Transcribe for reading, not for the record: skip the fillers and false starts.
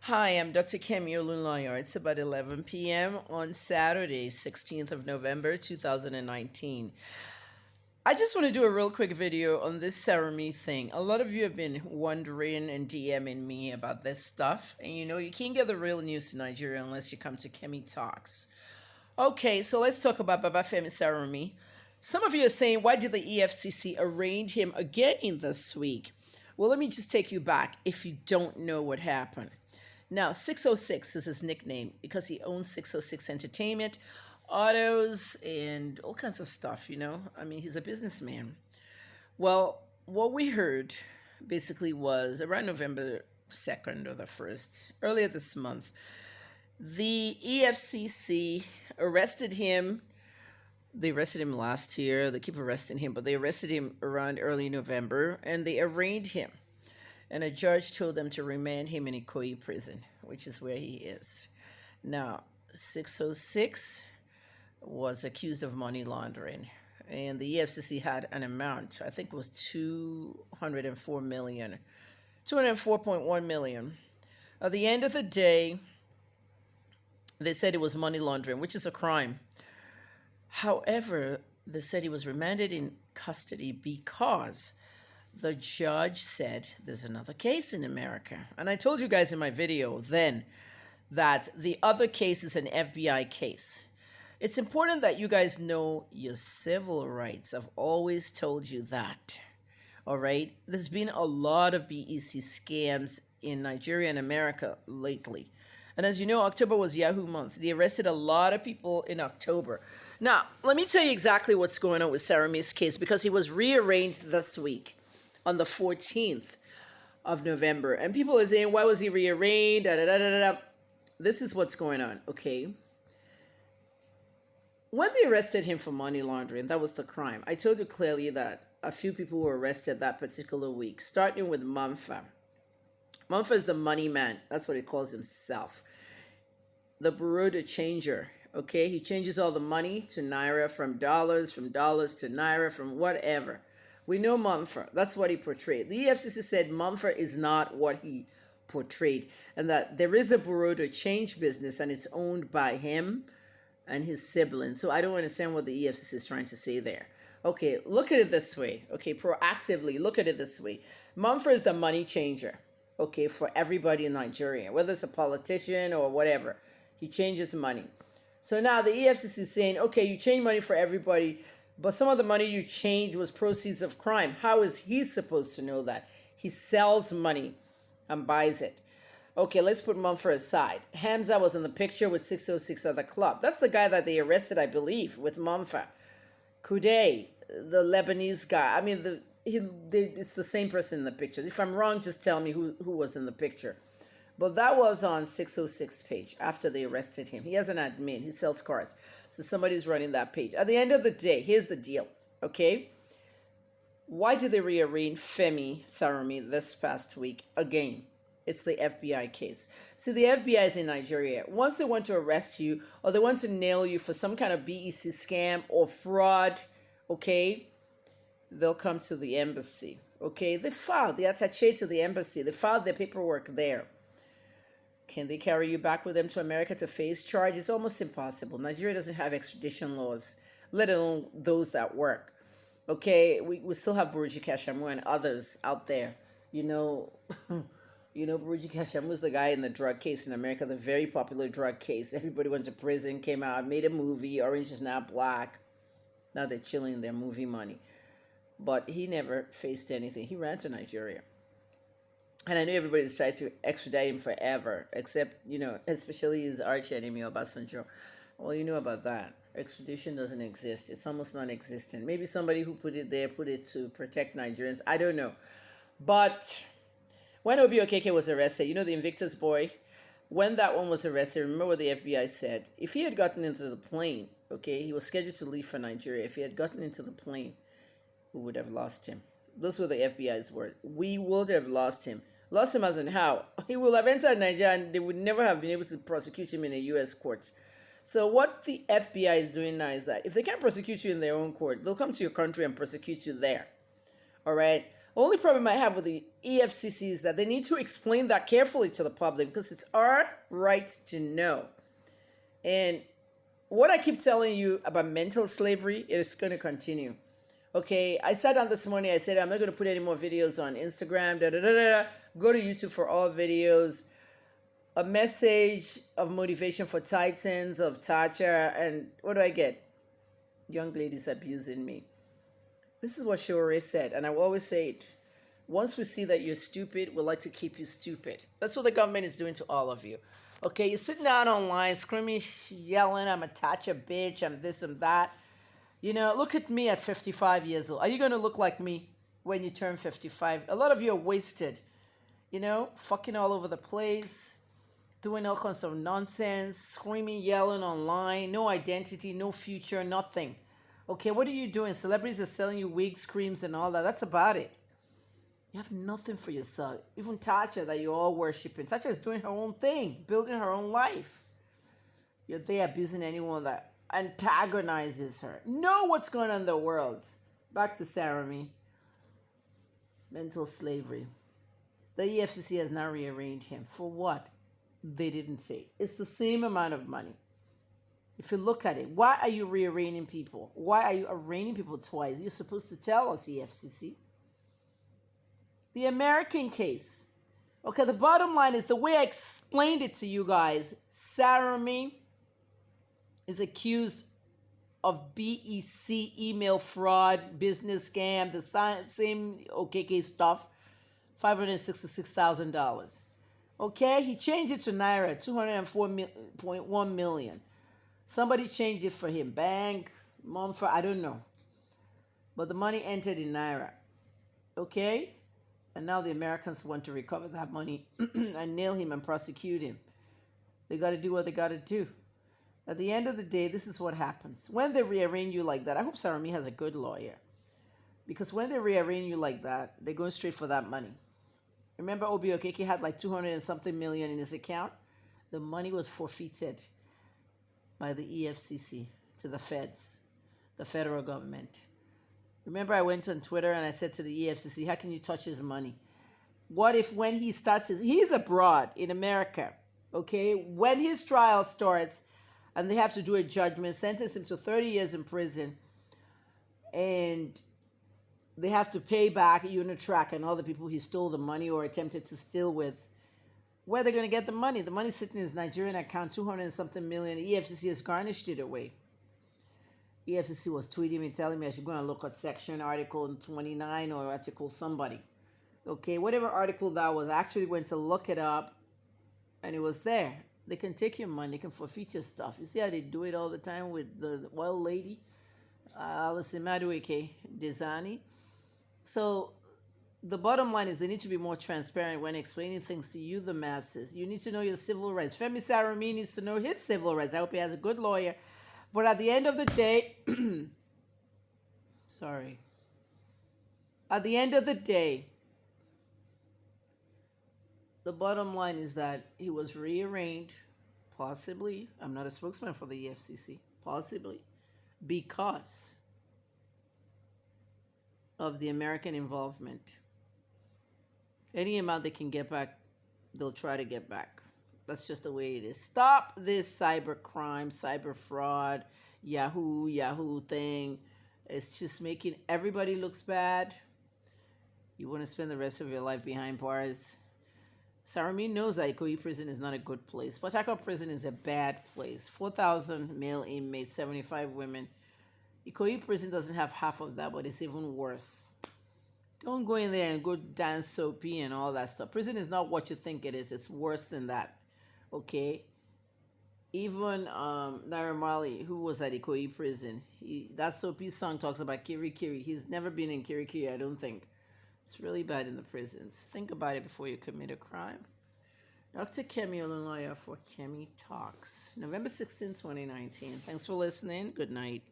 Hi, I'm Dr. Kemi. It's about 11 p.m. on Saturday, 16th of November, 2019. I just want to do a real quick video on this Sarumi thing. A lot of you have been wondering and DMing me about this stuff. And you can't get the real news in Nigeria unless you come to Kemi Talks. Okay, so let's talk about Baba Femi Sarumi. Some of you are saying, why did the EFCC arraign him again this week? Well, let me just take you back if you don't know what happened. Now, 606 is his nickname because he owns 606 Entertainment, autos, and all kinds of stuff, he's a businessman. Well, what we heard basically was around November 2nd or the 1st, earlier this month, the EFCC arrested him. They arrested him last year. They keep arresting him, but they arrested him around early November, and they arraigned him. And a judge told them to remand him in Ikoyi prison, which is where he is. Now, 606 was accused of money laundering. And the EFCC had an amount, I think it was 204 million, 204.1 million. At the end of the day, they said it was money laundering, which is a crime. However, they said he was remanded in custody because the judge said there's another case in America. And I told you guys in my video then that the other case is an FBI case. It's important that you guys know your civil rights. I've always told you that. All right? There's been a lot of BEC scams in Nigeria and America lately. And as you know, October was Yahoo month. They arrested a lot of people in October. Now, let me tell you exactly what's going on with Sarumi's case because he was rearranged this week on the 14th of November. And people are saying, why was he rearranged? This is what's going on, okay? When they arrested him for money laundering, that was the crime. I told you clearly that a few people were arrested that particular week, starting with Mamfa. Mamfa is the money man. That's what he calls himself. The bureau de changer, okay? He changes all the money to Naira, from dollars to Naira, from whatever. We know Mumford. That's what he portrayed. The EFCC said Mumford is not what he portrayed and that there is a bureau de change business and it's owned by him and his siblings. So I don't understand what the EFCC is trying to say there. Okay, look at it this way. Okay, proactively, look at it this way. Mumford is the money changer, okay, for everybody in Nigeria, whether it's a politician or whatever. He changes money. So now the EFCC is saying, okay, you change money for everybody, but some of the money you changed was proceeds of crime. How is he supposed to know that? He sells money and buys it. Okay, let's put Mumford aside. Hamza was in the picture with 606 at the club. That's the guy that they arrested, I believe, with Mumford. Kudai, the Lebanese guy. It's the same person in the picture. If I'm wrong, just tell me who was in the picture. But that was on 606 page after they arrested him. He has an admin. He sells cars. So somebody's running that page. At the end of the day, here's the deal, okay? Why did they rearraign Femi Sarumi this past week again? It's the FBI case. See, the FBI is in Nigeria. Once they want to arrest you or they want to nail you for some kind of BEC scam or fraud, okay, they'll come to the embassy, okay? They attaché to the embassy. They filed their paperwork there. Can they carry you back with them to America to face charge? It's almost impossible. Nigeria doesn't have extradition laws, let alone those that work. Okay, we still have Buruji Kashamu and others out there. Buruji Kashamu was the guy in the drug case in America, the very popular drug case. Everybody went to prison, came out, made a movie, Orange is Now Black. Now they're chilling their movie money. But he never faced anything. He ran to Nigeria. And I know everybody's tried to extradite him forever, except, especially his arch enemy, Obasanjo. Well, you know about that. Extradition doesn't exist. It's almost non-existent. Maybe somebody who put it there put it to protect Nigerians. I don't know. But when Obi Okeke was arrested, the Invictus boy, when that one was arrested, remember what the FBI said? If he had gotten into the plane, okay, he was scheduled to leave for Nigeria. If he had gotten into the plane, we would have lost him. Those were the FBI's words. We would have lost him. Lost him as in how? He will have entered Nigeria and they would never have been able to prosecute him in a U.S. court. So what the FBI is doing now is that if they can't prosecute you in their own court, they'll come to your country and prosecute you there. All right? Only problem I have with the EFCC is that they need to explain that carefully to the public because it's our right to know. And what I keep telling you about mental slavery is going to continue. Okay, I sat down this morning. I said I'm not going to put any more videos on Instagram. Go to YouTube for all videos. A message of motivation for Titans of Tacha, and what do I get? Young ladies abusing me. This is what Shore said, and I will always say it. Once we see that you're stupid, we'd like to keep you stupid. That's what the government is doing to all of you. Okay, you're sitting down online, screaming, yelling, I'm a Tacha bitch, I'm this and that. You know, look at me at 55 years old. Are you going to look like me when you turn 55? A lot of you are wasted. You know, fucking all over the place, doing all kinds of nonsense, screaming, yelling online, no identity, no future, nothing. Okay, what are you doing? Celebrities are selling you wigs, creams, and all that. That's about it. You have nothing for yourself. Even Tacha that you're all worshiping. Tacha is doing her own thing, building her own life. You're there abusing anyone that antagonizes her. Know what's going on in the world. Back to Sarumi. Mental slavery. The EFCC has now rearranged him. For what? They didn't say. It's the same amount of money. If you look at it, why are you rearranging people? Why are you arraigning people twice? You're supposed to tell us, EFCC. The American case. Okay, the bottom line is the way I explained it to you guys. Sarumi is accused of BEC, email fraud, business scam, the same OKK stuff, $566,000. Okay, he changed it to Naira, 204.1 million. Somebody changed it for him, bank, Mumford, I don't know. But the money entered in Naira. Okay? And now the Americans want to recover that money and nail him and prosecute him. They got to do what they got to do. At the end of the day, this is what happens. When they rearrange you like that, I hope Sarumi has a good lawyer. Because when they rearrange you like that, they're going straight for that money. Remember Obi Okeke had like 200 and something million in his account? The money was forfeited by the EFCC to the feds, the federal government. Remember I went on Twitter and I said to the EFCC, how can you touch his money? What if when he starts he's abroad in America, okay? When his trial starts and they have to do a judgment, sentence him to 30 years in prison, and they have to pay back Unitrack and all the people he stole the money or attempted to steal with. Where are they going to get the money? The money's sitting in his Nigerian account, 200 and something million. The EFCC has garnished it away. EFCC was tweeting me, telling me I should go and look at section article 29 or article somebody. Okay, whatever article that was, I actually went to look it up, and it was there. They can take your money, they can forfeit your stuff. You see how they do it all the time with the oil lady, Alison Madueke Desani. So the bottom line is they need to be more transparent when explaining things to you, the masses. You need to know your civil rights. Femi Sarumi needs to know his civil rights. I hope he has a good lawyer. But at the end of the day, at the end of the day, the bottom line is that he was rearranged, possibly, I'm not a spokesman for the EFCC, possibly, because of the American involvement. Any amount they can get back, they'll try to get back. That's just the way it is. Stop this cyber crime, cyber fraud, Yahoo thing. It's just making everybody looks bad. You want to spend the rest of your life behind bars. Sarumi knows that Ikoyi prison is not a good place. Port Harcourt prison is a bad place. 4,000 male inmates, 75 women. Ikoyi prison doesn't have half of that, but it's even worse. Don't go in there and go dance soapy and all that stuff. Prison is not what you think it is. It's worse than that. Okay? Even Naira Marley, who was at Ikoyi prison, that soapy song talks about Kiri Kiri. He's never been in Kiri Kiri, I don't think. It's really bad in the prisons. Think about it before you commit a crime. Dr. Kemi Olunloyo for Kemi Talks. November 16, 2019. Thanks for listening. Good night.